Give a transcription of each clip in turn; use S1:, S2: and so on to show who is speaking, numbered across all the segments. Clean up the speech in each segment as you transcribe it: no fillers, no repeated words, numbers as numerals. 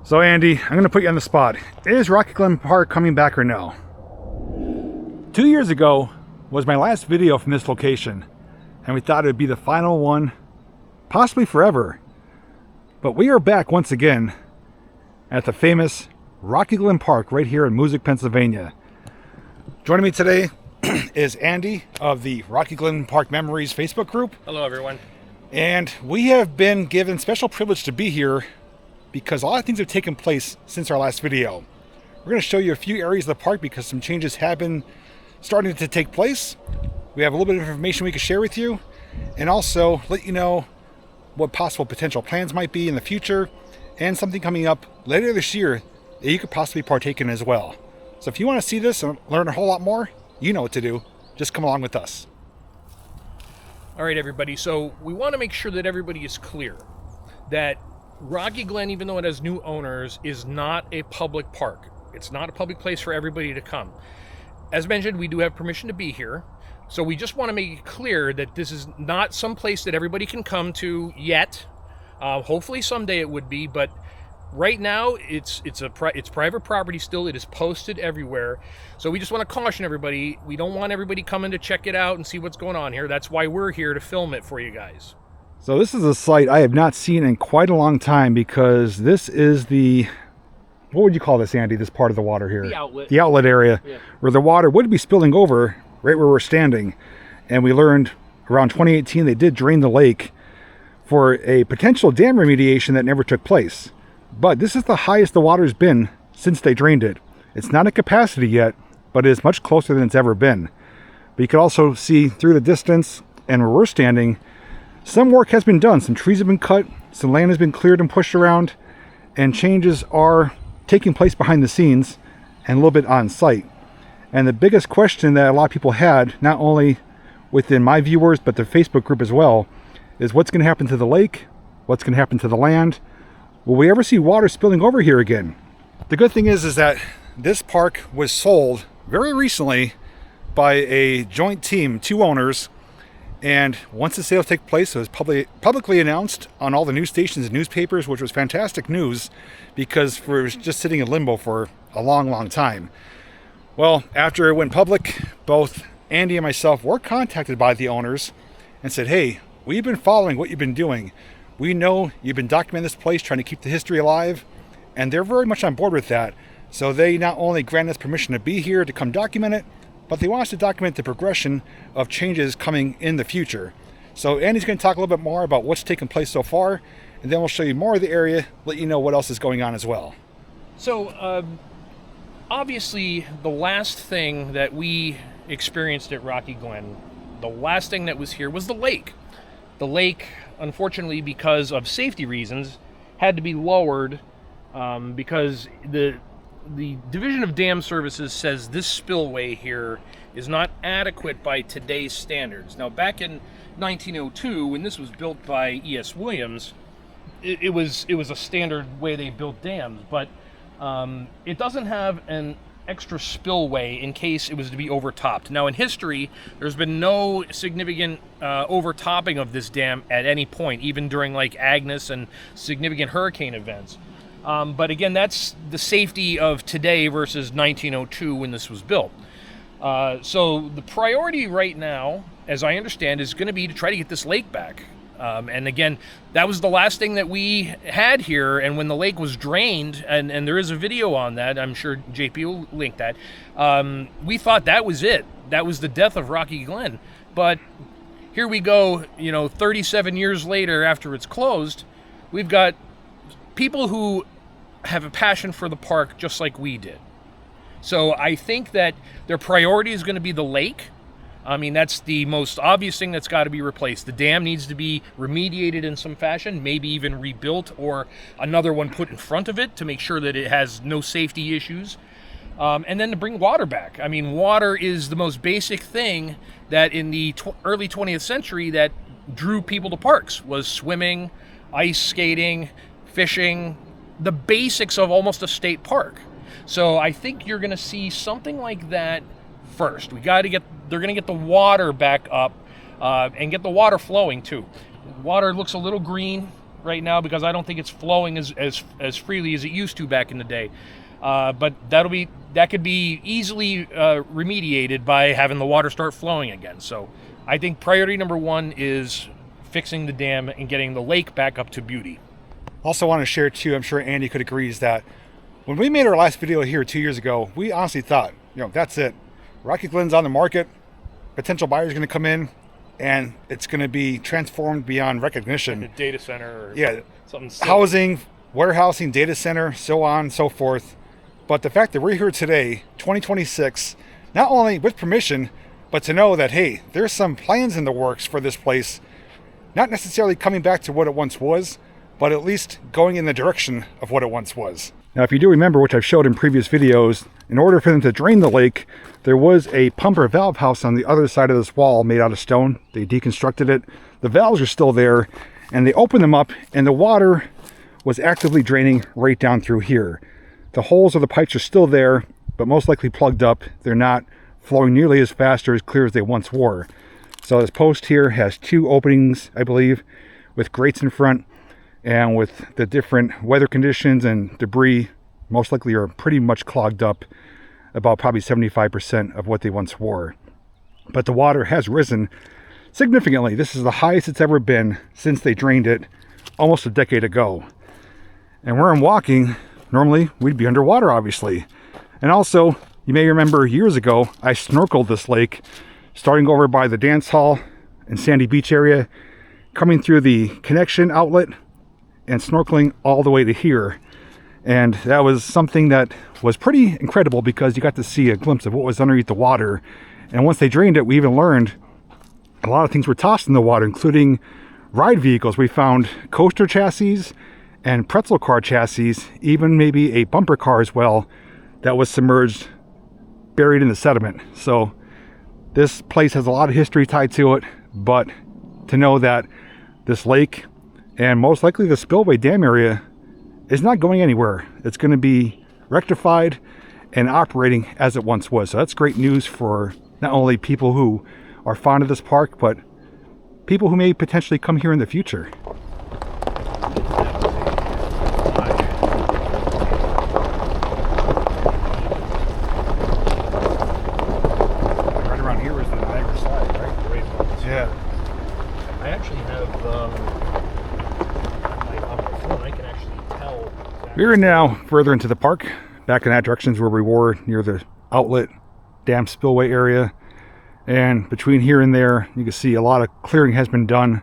S1: So Andy, I'm going to put you on the spot. Is Rocky Glen Park coming back or no? 2 years ago was my last video from this location, and we thought it would be the final one, possibly forever. But we are back once again at the famous Rocky Glen Park right here in Moosic, Pennsylvania. Joining me today is Andy of the Rocky Glen Park Memories Facebook group.
S2: Hello everyone.
S1: And we have been given special privilege to be here because a lot of things have taken place since our last video. We're going to show you a few areas of the park because some changes have been starting to take place. We have a little bit of information we can share with you, and also let you know what possible potential plans might be in the future, and something coming up later this year that you could possibly partake in as well. So if you want to see this and learn a whole lot more, you know what to do. Just come along with us.
S2: All right everybody, so we want to make sure that everybody is clear that Rocky Glen, even though it has new owners, is not a public park. It's not a public place for everybody to come. As mentioned, we do have permission to be here, so we just want to make it clear that this is not some place that everybody can come to yet. Hopefully someday it would be, but right now it's private property still. It is posted everywhere, so we just want to caution everybody. We don't want everybody coming to check it out and see what's going on here. That's why we're here, to film it for you guys.
S1: So this is a site I have not seen in quite a long time, because this is the, what would you call this, Andy, this part of the water here?
S2: The outlet.
S1: The outlet area, yeah, where the water would be spilling over right where we're standing. And we learned around 2018 they did drain the lake for a potential dam remediation that never took place. But this is the highest the water's been since they drained it. It's not at capacity yet, but it is much closer than it's ever been. But you can also see through the distance and where we're standing, some work has been done. Some trees have been cut, some land has been cleared and pushed around, and changes are taking place behind the scenes and a little bit on site. And the biggest question that a lot of people had, not only within my viewers but the Facebook group as well, is what's going to happen to the lake? What's going to happen to the land? Will we ever see water spilling over here again? The good thing is that this park was sold very recently by a joint team, two owners. And once the sale took place, it was publicly announced on all the news stations and newspapers, which was fantastic news because it was just sitting in limbo for a long, long time. Well, after it went public, both Andy and myself were contacted by the owners and said, hey, we've been following what you've been doing. We know you've been documenting this place, trying to keep the history alive, and they're very much on board with that. So they not only grant us permission to be here to come document it, but they want us to document the progression of changes coming in the future. So Andy's going to talk a little bit more about what's taken place so far, and then we'll show you more of the area, let you know what else is going on as well.
S2: So obviously the last thing that we experienced at Rocky Glen, the last thing that was here was the lake. The lake, unfortunately, because of safety reasons, had to be lowered because the Division of Dam Services says this spillway here is not adequate by today's standards. Now, back in 1902, when this was built by E.S. Williams, it was a standard way they built dams, but it doesn't have an extra spillway in case it was to be overtopped. Now, in history, there's been no significant overtopping of this dam at any point, even during like Agnes and significant hurricane events. But again, that's the safety of today versus 1902 when this was built. So the priority right now, as I understand, is going to be to try to get this lake back. And again, that was the last thing that we had here. And when the lake was drained, and there is a video on that, I'm sure JP will link that, we thought that was it. That was the death of Rocky Glen. But here we go, 37 years later after it's closed, we've got people who have a passion for the park just like we did. So I think that their priority is going to be the lake. I mean, that's the most obvious thing that's got to be replaced. The dam needs to be remediated in some fashion, maybe even rebuilt, or another one put in front of it to make sure that it has no safety issues. And then to bring water back. I mean, water is the most basic thing that in the early 20th century that drew people to parks, was swimming, ice skating, fishing, the basics of almost a state park. So I think you're going to see something like that first. They're going to get the water back up and get the water flowing too. Water looks a little green. right now because I don't think it's flowing as freely as it used to back in the day. But that could be easily remediated by having the water start flowing again. So I think priority number one is fixing the dam and getting the lake back up to beauty.
S1: Also want to share too, I'm sure Andy could agree, is that when we made our last video here 2 years ago, we honestly thought, that's it. Rocky Glen's on the market, potential buyers are going to come in, and it's going to be transformed beyond recognition.
S2: A data center or something silly.
S1: Housing, warehousing, data center, so on and so forth. But the fact that we're here today, 2026, not only with permission, but to know that, hey, there's some plans in the works for this place, not necessarily coming back to what it once was, but at least going in the direction of what it once was. Now, if you do remember, which I've showed in previous videos, in order for them to drain the lake, there was a pump or valve house on the other side of this wall made out of stone. They deconstructed it. The valves are still there, and they opened them up, and the water was actively draining right down through here. The holes of the pipes are still there, but most likely plugged up. They're not flowing nearly as fast or as clear as they once were. So this post here has 2 openings, I believe, with grates in front, and with the different weather conditions and debris, most likely are pretty much clogged up, about probably 75% of what they once were. But the water has risen significantly. This is the highest it's ever been since they drained it almost a decade ago. And where I'm walking, normally we'd be underwater, obviously. And also, you may remember years ago, I snorkeled this lake, starting over by the dance hall and Sandy Beach area, coming through the connection outlet and snorkeling all the way to here. And that was something that was pretty incredible because you got to see a glimpse of what was underneath the water. And once they drained it, we even learned a lot of things were tossed in the water, including ride vehicles. We found coaster chassis and pretzel car chassis, even maybe a bumper car as well, that was submerged, buried in the sediment. So this place has a lot of history tied to it, but to know that this lake and most likely the spillway dam area is not going anywhere. It's going to be rectified and operating as it once was. So that's great news for not only people who are fond of this park, but people who may potentially come here in the future. Right around here is the Niagara slide, right? Yeah.
S2: I actually have on my phone, I can actually tell.
S1: We're now further into the park, back in that direction is where we were, near the outlet dam spillway area. And between here and there, you can see a lot of clearing has been done.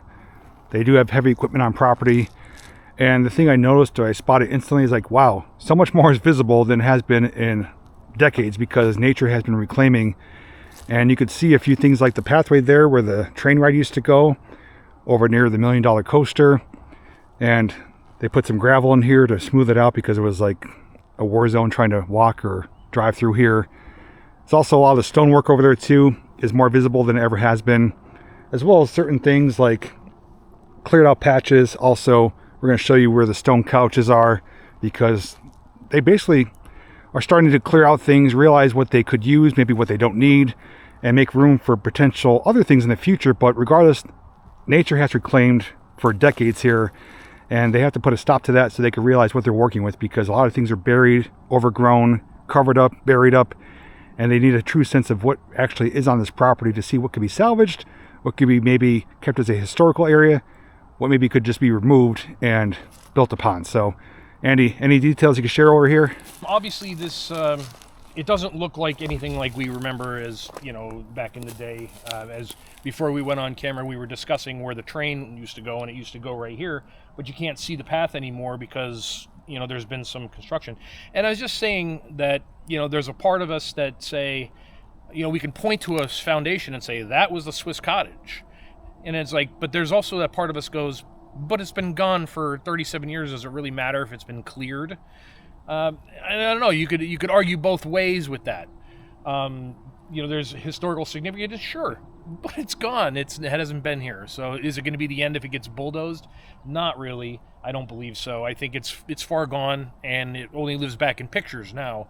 S1: They do have heavy equipment on property. And the thing I noticed, or I spotted instantly, is like, wow, so much more is visible than has been in decades because nature has been reclaiming. And you could see a few things like the pathway there where the train ride used to go, over near the $1 Million Coaster. And they put some gravel in here to smooth it out because it was like a war zone trying to walk or drive through here. There's also a lot of the stonework over there too, is more visible than it ever has been, as well as certain things like cleared out patches. Also, we're going to show you where the stone couches are because they basically are starting to clear out things, realize what they could use, maybe what they don't need, and make room for potential other things in the future. But regardless, nature has reclaimed for decades here, and they have to put a stop to that so they can realize what they're working with, because a lot of things are buried, overgrown, covered up, buried up, and they need a true sense of what actually is on this property to see what could be salvaged, what could be maybe kept as a historical area, what maybe could just be removed and built upon. So, Andy, any details you can share over here?
S2: Obviously, this it doesn't look like anything like we remember as, back in the day. As before we went on camera, we were discussing where the train used to go, and it used to go right here, but you can't see the path anymore because there's been some construction. And I was just saying that there's a part of us that say, we can point to a foundation and say that was the Swiss cottage, and it's like, but there's also that part of us goes, but it's been gone for 37 years. Does it really matter if it's been cleared? I don't know. You could argue both ways with that. There's historical significance, sure, but it's gone. It hasn't been here. So is it going to be the end if it gets bulldozed? Not really. I don't believe so. I think it's far gone, and it only lives back in pictures now.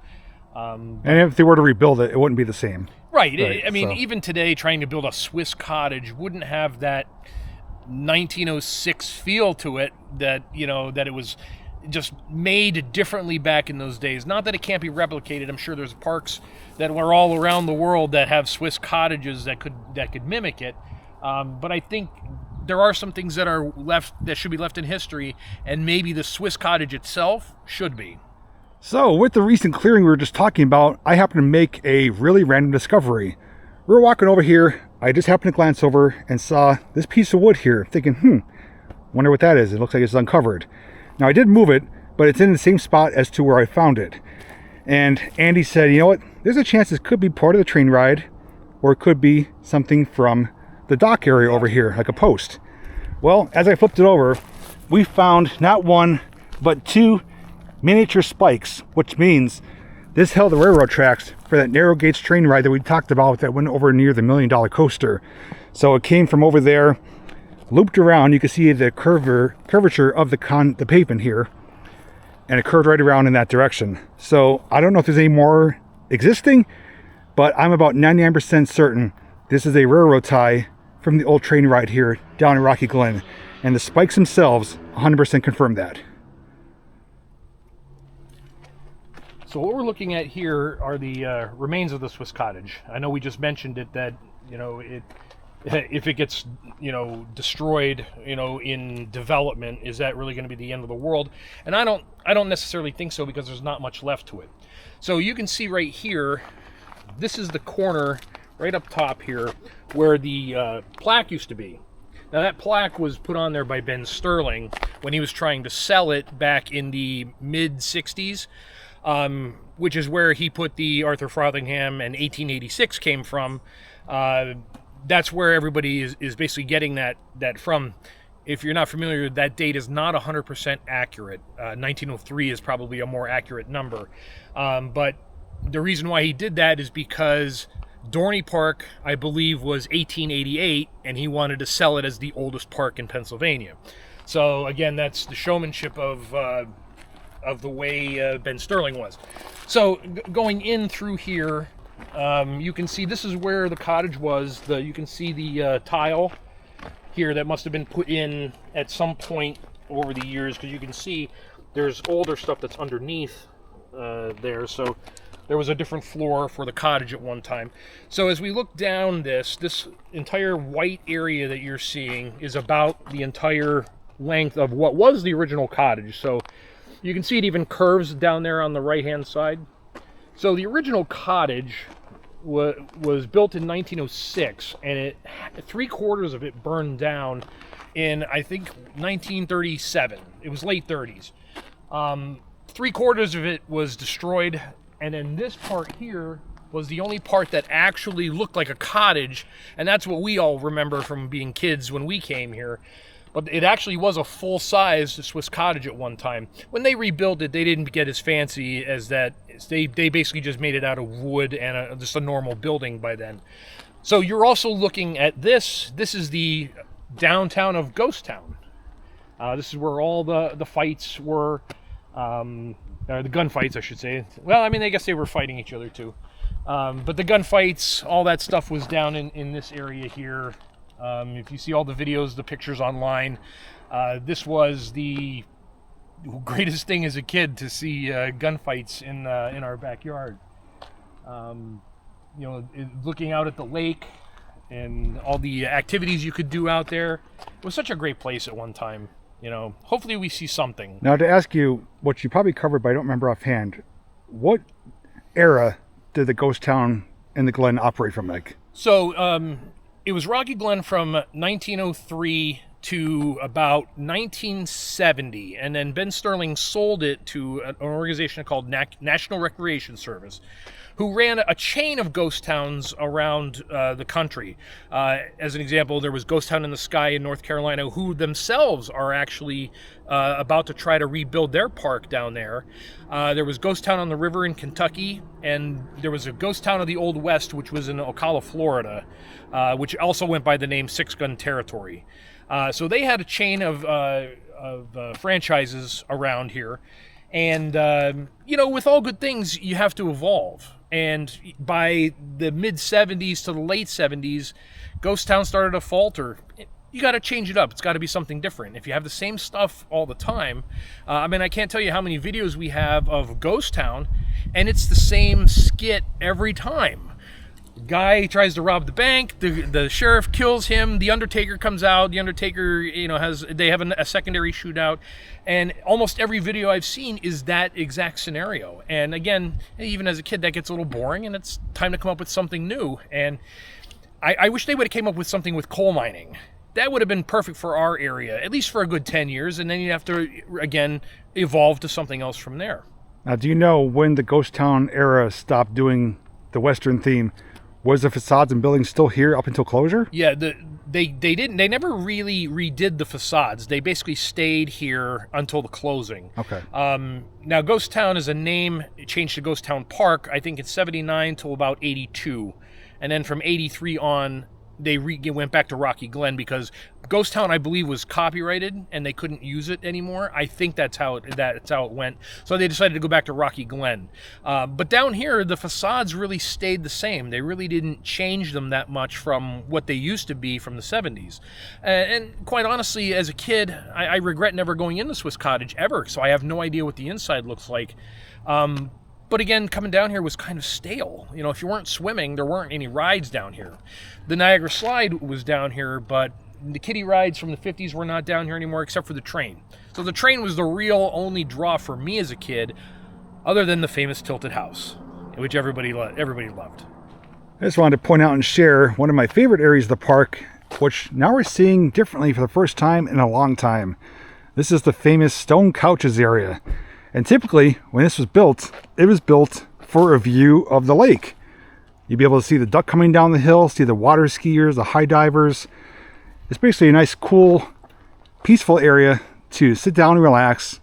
S1: And if they were to rebuild it, it wouldn't be the same.
S2: Right. I mean, even today, trying to build a Swiss cottage wouldn't have that 1906 feel to it, that, you know, that it was just made differently back in those days. Not that it can't be replicated. I'm sure there's parks that were all around the world that have Swiss cottages that could mimic it. But I think there are some things that are left that should be left in history, and maybe the Swiss cottage itself should be.
S1: So with the recent clearing we were just talking about, I happened to make a really random discovery. We were walking over here. I just happened to glance over and saw this piece of wood here, thinking, wonder what that is. It looks like it's uncovered. Now I did move it, but it's in the same spot as to where I found it. And Andy said, you know what, there's a chance this could be part of the train ride, or it could be something from the dock area over here, like a post. Well, as I flipped it over, we found not one, but two miniature spikes, which means this held the railroad tracks for that narrow gauge train ride that we talked about that went over near the $1 Million Coaster. So it came from over there, looped around. You can see the curvature of the pavement here, and it curved right around in that direction. So I don't know if there's any more existing, but I'm about 99% certain this is a railroad tie from the old train ride here down in Rocky Glen, and the spikes themselves 100% confirm that.
S2: So what we're looking at here are the remains of the Swiss cottage. I know we just mentioned it, that, you know, if it gets, you know, destroyed, you know, in development, is that really going to be the end of the world? And I don't necessarily think so, because there's not much left to it. So you can see right here, this is the corner right up top here where the plaque used to be. Now that plaque was put on there by Ben Sterling when he was trying to sell it back in the mid 60s. Which is where he put the Arthur Frothingham and 1886 came from. That's where everybody is basically getting that from. If you're not familiar, that date is not 100% accurate. 1903 is probably a more accurate number. But the reason why he did that is because Dorney Park, I believe, was 1888, and he wanted to sell it as the oldest park in Pennsylvania. So again, that's the showmanship of the way Ben Sterling was. So going in through here, you can see this is where the cottage was. You can see the tile here that must have been put in at some point over the years, because you can see there's older stuff that's underneath there. So there was a different floor for the cottage at one time. So as we look down this entire white area that you're seeing is about the entire length of what was the original cottage. So you can see it even curves down there on the right-hand side. So the original cottage was built in 1906, and 3/4 of it burned down in, I think, 1937. It was late 30s. 3/4 of it was destroyed, and then this part here was the only part that actually looked like a cottage, and that's what we all remember from being kids when we came here. But it actually was a full-size Swiss cottage at one time. When they rebuilt it, they didn't get as fancy as that. They basically just made it out of wood and just a normal building by then. So you're also looking at this. This is the downtown of Ghost Town. This is where all the fights were, the gunfights, I should say. Well, I mean, I guess they were fighting each other too. But the gunfights, all that stuff was down in this area here. If you see all the videos, the pictures online, this was the greatest thing as a kid to see gunfights in our backyard. You know, looking out at the lake and all the activities you could do out there. It was such a great place at one time. You know, hopefully we see something.
S1: Now, to ask you, what you probably covered, but I don't remember offhand, what era did the Ghost Town and the Glen operate from, like?
S2: So, it was Rocky Glen from 1903 to about 1970, and then Ben Sterling sold it to an organization called National Recreation Service, who ran a chain of ghost towns around the country. As an example, there was Ghost Town in the Sky in North Carolina, who themselves are actually about to try to rebuild their park down there. There was Ghost Town on the River in Kentucky, and there was a Ghost Town of the Old West, which was in Ocala, Florida, which also went by the name Six Gun Territory. So they had a chain of franchises around here. And, you know, with all good things, you have to evolve. And by the mid-70s to the late 70s, Ghost Town started to falter. you got to change it up. It's got to be something different. If you have the same stuff all the time, I mean, I can't tell you how many videos we have of Ghost Town, and it's the same skit every time. Guy tries to rob the bank, the sheriff kills him, the Undertaker comes out, the Undertaker, you know, they have a secondary shootout, and almost every video I've seen is that exact scenario. And again, even as a kid, that gets a little boring, and it's time to come up with something new. And I wish they would have came up with something with coal mining. That would have been perfect for our area, at least for a good 10 years, and then you'd have to, again, evolve to something else from there.
S1: Now, do you know when the Ghost Town era stopped doing the Western theme? Was the facades and buildings still here up until closure?
S2: Yeah, they never really redid the facades. They basically stayed here until the closing.
S1: Okay.
S2: Now, Ghost Town is a name. It changed to Ghost Town Park, I think it's 79 till about 82. And then from 83 on, they went back to Rocky Glen because Ghost Town, I believe, was copyrighted and they couldn't use it anymore. I think that's how it went. So they decided to go back to Rocky Glen. But down here, the facades really stayed the same. They really didn't change them that much from what they used to be from the 70s. And quite honestly, as a kid, I regret never going into Swiss Cottage ever. So I have no idea what the inside looks like. But again, coming down here was kind of stale. You know, if you weren't swimming, there weren't any rides down here. The Niagara Slide was down here, but the kiddie rides from the 50s were not down here anymore except for the train. So the train was the real only draw for me as a kid, other than the famous Tilted House, which everybody loved.
S1: I just wanted to point out and share one of my favorite areas of the park, which now we're seeing differently for the first time in a long time. This is the famous stone couches area. And typically, when this was built, it was built for a view of the lake. You'd be able to see the duck coming down the hill, see the water skiers, the high divers. It's basically a nice, cool, peaceful area to sit down and relax,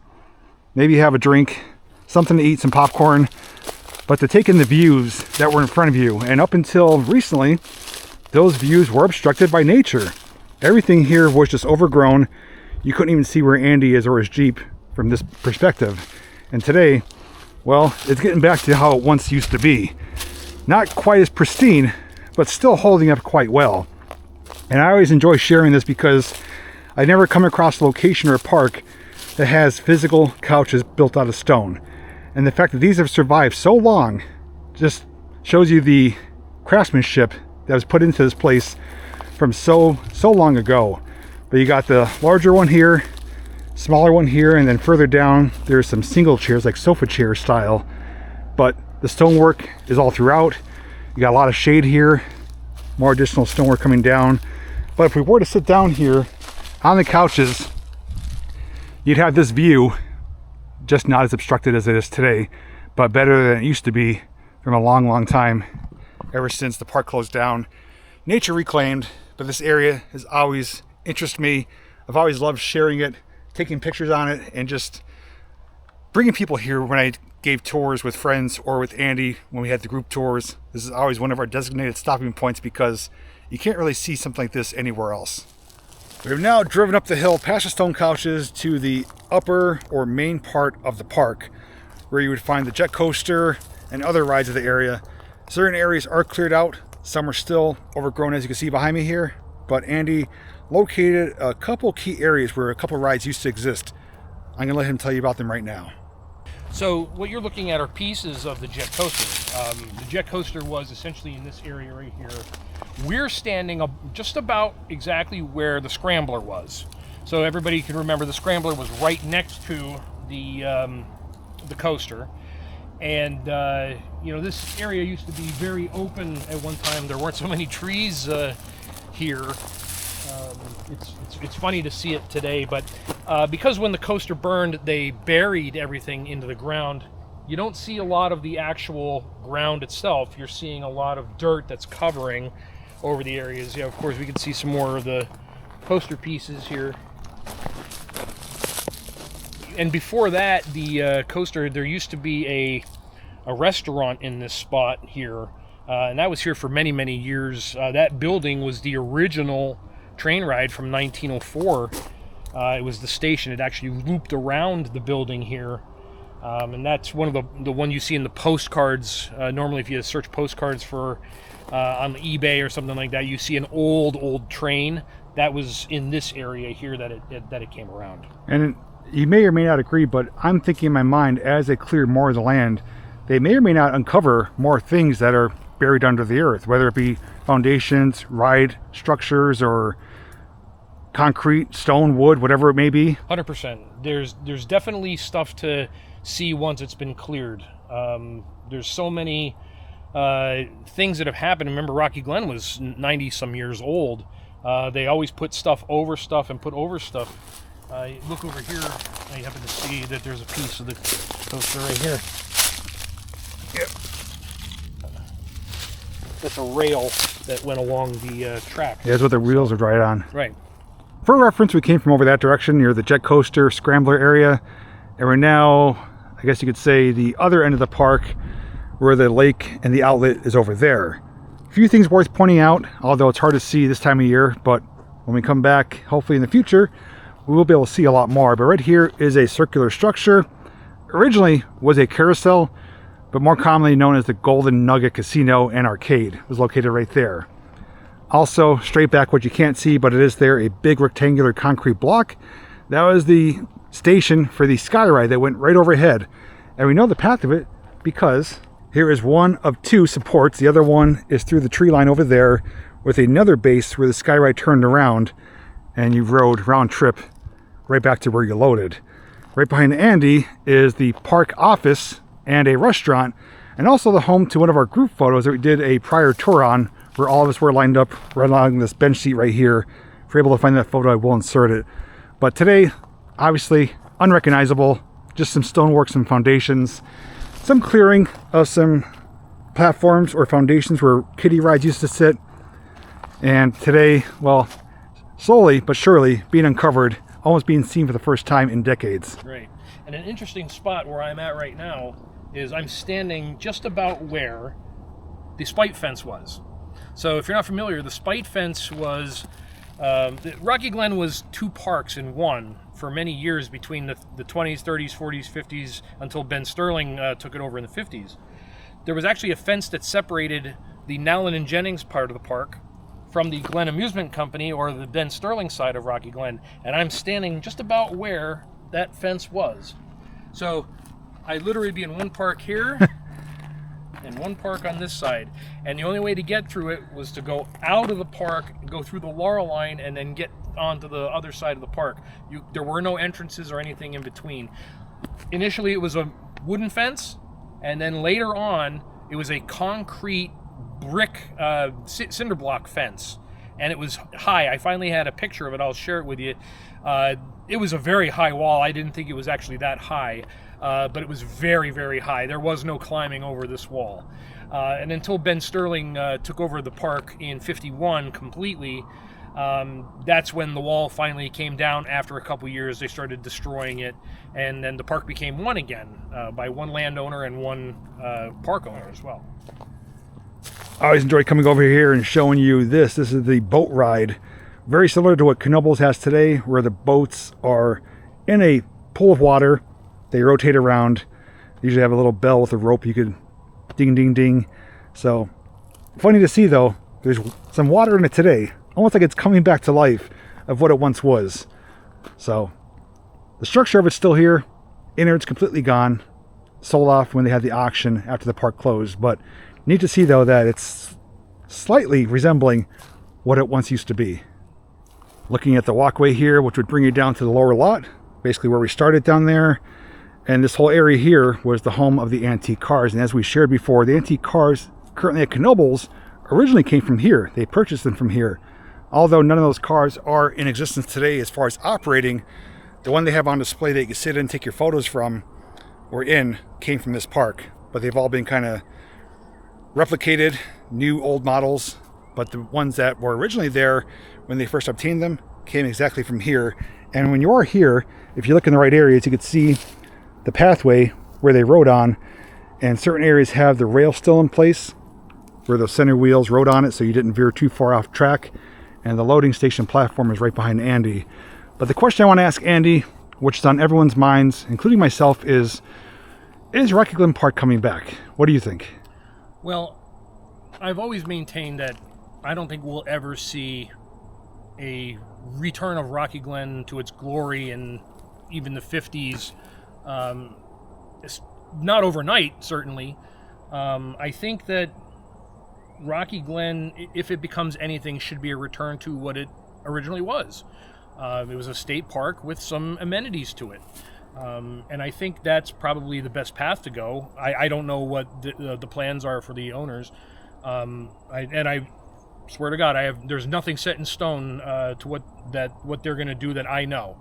S1: maybe have a drink, something to eat, some popcorn, but to take in the views that were in front of you. And up until recently, those views were obstructed by nature. Everything here was just overgrown. You couldn't even see where Andy is or his Jeep from this perspective. And today, well, it's getting back to how it once used to be. Not quite as pristine, but still holding up quite well. And I always enjoy sharing this because I never come across a location or a park that has physical couches built out of stone. And the fact that these have survived so long just shows you the craftsmanship that was put into this place from so long ago. But you got the larger one here, smaller one here, and then further down there's some single chairs, like sofa chair style, but the stonework is all throughout. You got a lot of shade here, more additional stonework coming down. But if we were to sit down here on the couches, you'd have this view, just not as obstructed as it is today, but better than it used to be from a long time, ever since the park closed down. Nature reclaimed, but this area has always interested me. I've always loved sharing it, taking pictures on it, and just bringing people here when I gave tours with friends or with Andy when we had the group tours. This is always one of our designated stopping points because you can't really see something like this anywhere else. We've now driven up the hill past the stone couches to the upper or main part of the park, where you would find the jet coaster and other rides of the area. Certain areas are cleared out, some are still overgrown, as you can see behind me here, but Andy located a couple key areas where a couple rides used to exist. I'm gonna let him tell you about them right now.
S2: So what you're looking at are pieces of the jet coaster. The jet coaster was essentially in this area right here. We're standing up just about exactly where the scrambler was. So everybody can remember the scrambler was right next to the coaster. And you know, this area used to be very open at one time. There weren't so many trees here. It's funny to see it today, but because when the coaster burned, they buried everything into the ground, you don't see a lot of the actual ground itself. You're seeing a lot of dirt that's covering over the areas. Yeah, of course, we can see some more of the coaster pieces here. And before that, the coaster, there used to be a restaurant in this spot here, and that was here for many years. That building was the original train ride from 1904. It was the station. It actually looped around the building here, and that's one of the one you see in the postcards. Normally, if you search postcards for on eBay or something like that, you see an old train. that was in this area here that it came around.
S1: And you may or may not agree, but I'm thinking in my mind, as they clear more of the land, they may or may not uncover more things that are buried under the earth, whether it be foundations, ride structures, or concrete, stone, wood, whatever it may be.
S2: 100%. There's definitely stuff to see once it's been cleared. There's so many things that have happened. Remember, Rocky Glen was 90 some years old. They always put stuff over stuff and put over stuff. Look over here. I happen to see that there's a piece of the coaster right here.
S1: Yep.
S2: That's a rail that went along the track.
S1: Yeah, that's what the wheels are dried on.
S2: Right.
S1: For reference, we came from over that direction near the jet coaster scrambler area, and we're now, I guess you could say, the other end of the park where the lake and the outlet is over there. A few things worth pointing out, although it's hard to see this time of year, but when we come back, hopefully in the future, we will be able to see a lot more. But right here is a circular structure. Originally was a carousel, but more commonly known as the Golden Nugget Casino and Arcade. It was located right there. Also, straight back, what you can't see, but it is there, a big rectangular concrete block. That was the station for the sky ride that went right overhead. And we know the path of it because here is one of two supports. The other one is through the tree line over there with another base where the sky ride turned around and you rode round trip right back to where you loaded. Right behind Andy is the park office and a restaurant, and also the home to one of our group photos that we did a prior tour on, where all of us were lined up right along this bench seat right here. If you're able to find that photo, I will insert it. But today, obviously unrecognizable, just some stonework, some foundations, some clearing of some platforms or foundations where kiddie rides used to sit. And today, well, slowly but surely being uncovered, almost being seen for the first time in decades.
S2: Right. And an interesting spot where I'm at right now is I'm standing just about where the spite fence was. So if you're not familiar, the spite fence was, Rocky Glen was two parks in one for many years between the 20s, 30s, 40s, 50s, until Ben Sterling took it over in the 50s. There was actually a fence that separated the Nowlin and Jennings part of the park from the Glen Amusement Company, or the Ben Sterling side of Rocky Glen, and I'm standing just about where that fence was. So I'd literally be in one park here and one park on this side, and the only way to get through it was to go out of the park, go through the laurel line, and then get onto the other side of the park. There were no entrances or anything in between. Initially it was a wooden fence, and then later on it was a concrete brick cinder block fence, and it was high. I finally had a picture of it. I'll share it with you. It was a very high wall. I didn't think it was actually that high, but it was very, very high. There was no climbing over this wall. And until Ben Sterling took over the park in '51 completely, that's when the wall finally came down. After a couple years, they started destroying it, and then the park became one again, by one landowner and one park owner as well.
S1: I always enjoy coming over here and showing you this. This is the boat ride. Very similar to what Knoebels has today, where the boats are in a pool of water. They rotate around. They usually have a little bell with a rope you could ding, ding, ding. So, funny to see though, there's some water in it today. Almost like it's coming back to life of what it once was. So, the structure of it's still here. Innards completely gone. Sold off when they had the auction after the park closed. But neat to see though that it's slightly resembling what it once used to be. Looking at the walkway here, which would bring you down to the lower lot, basically where we started down there. And this whole area here was the home of the antique cars. And as we shared before, the antique cars currently at Knoebels originally came from here. They purchased them from here. Although none of those cars are in existence today as far as operating, the one they have on display that you can sit in and take your photos from or in came from this park. But they've all been kind of replicated, new old models. But the ones that were originally there when they first obtained them came exactly from here. And when you are here, if you look in the right areas, you could see the pathway where they rode on, and certain areas have the rail still in place where those center wheels rode on it so you didn't veer too far off track, and the loading station platform is right behind Andy. But the question I want to ask Andy, which is on everyone's minds, including myself, is Rocky Glen Park coming back? What do you think?
S2: Well, I've always maintained that I don't think we'll ever see a return of Rocky Glen to its glory in even the 50s. It's not overnight, certainly. I think that Rocky Glen, if it becomes anything, should be a return to what it originally was. It was a state park with some amenities to it. And I think that's probably the best path to go. I don't know what the plans are for the owners. I swear to God, there's nothing set in stone to what they're going to do that I know.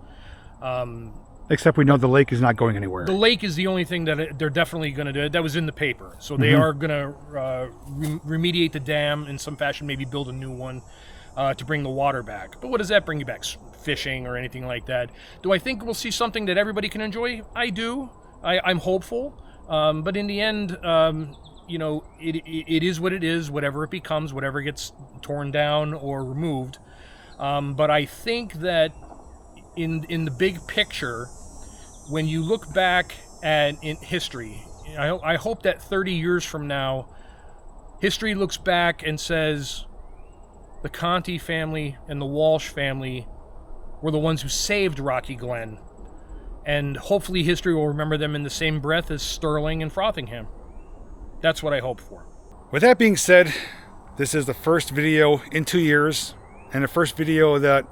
S1: Except we know the lake is not going anywhere.
S2: The lake is the only thing that they're definitely going to do. That was in the paper. So they are going to remediate the dam in some fashion, maybe build a new one to bring the water back. But what does that bring you back? Fishing or anything like that? Do I think we'll see something that everybody can enjoy? I do. I'm hopeful. But in the end, it is what it is, whatever it becomes, whatever gets torn down or removed. But I think that in the big picture, when you look back in history, I hope that 30 years from now, history looks back and says the Conti family and the Walsh family were the ones who saved Rocky Glen. And hopefully history will remember them in the same breath as Sterling and Frothingham. That's what I hope for.
S1: With that being said, this is the first video in 2 years, and the first video that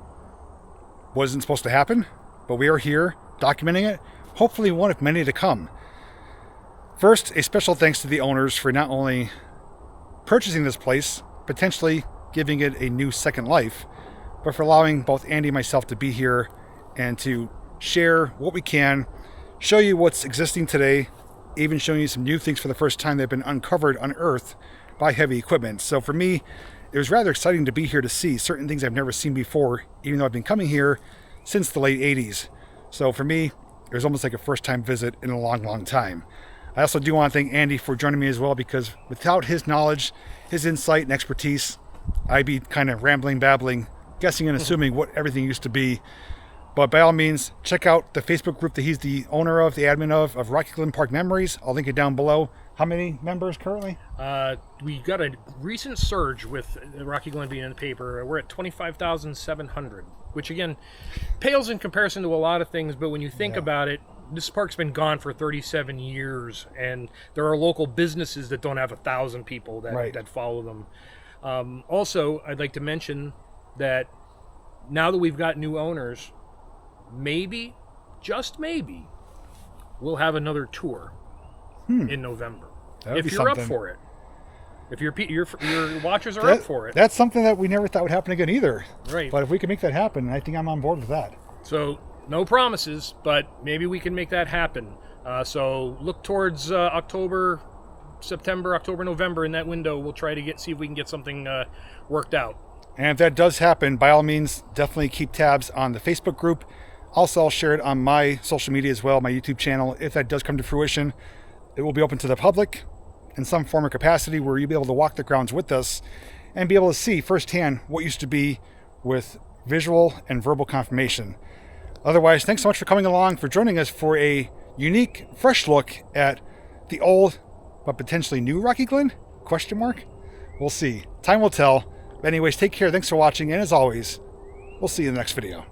S1: wasn't supposed to happen, but we are here documenting it, hopefully one of many to come. First, a special thanks to the owners for not only purchasing this place, potentially giving it a new second life, but for allowing both Andy and myself to be here and to share what we can, show you what's existing today, even showing you some new things for the first time that have been uncovered, unearthed by heavy equipment. So for me, it was rather exciting to be here to see certain things I've never seen before, even though I've been coming here since the late 80s. So for me, it was almost like a first-time visit in a long, long time. I also do want to thank Andy for joining me as well, because without his knowledge, his insight and expertise, I'd be kind of rambling, babbling, guessing and assuming what everything used to be. But by all means, check out the Facebook group that he's the owner of, the admin of Rocky Glen Park Memories. I'll link it down below. How many members currently?
S2: We got a recent surge with Rocky Glen being in the paper. We're at 25,700, which again pales in comparison to a lot of things. But when you think about it, this park's been gone for 37 years, and there are local businesses that don't have 1,000 people that follow them. Also, I'd like to mention that now that we've got new owners, maybe, just maybe, we'll have another tour in November. If you're up for it. If your watchers are up for it.
S1: That's something that we never thought would happen again either.
S2: Right.
S1: But if we can make that happen, I think I'm on board with that.
S2: So, no promises, but maybe we can make that happen. So look towards October, November in that window. We'll try to see if we can get something worked out.
S1: And if that does happen, by all means, definitely keep tabs on the Facebook group. Also, I'll share it on my social media as well, my YouTube channel. If that does come to fruition, it will be open to the public in some form or capacity where you'll be able to walk the grounds with us and be able to see firsthand what used to be with visual and verbal confirmation. Otherwise, thanks so much for coming along, for joining us for a unique, fresh look at the old but potentially new Rocky Glen? Question mark? We'll see. Time will tell. But anyways, take care. Thanks for watching. And as always, we'll see you in the next video.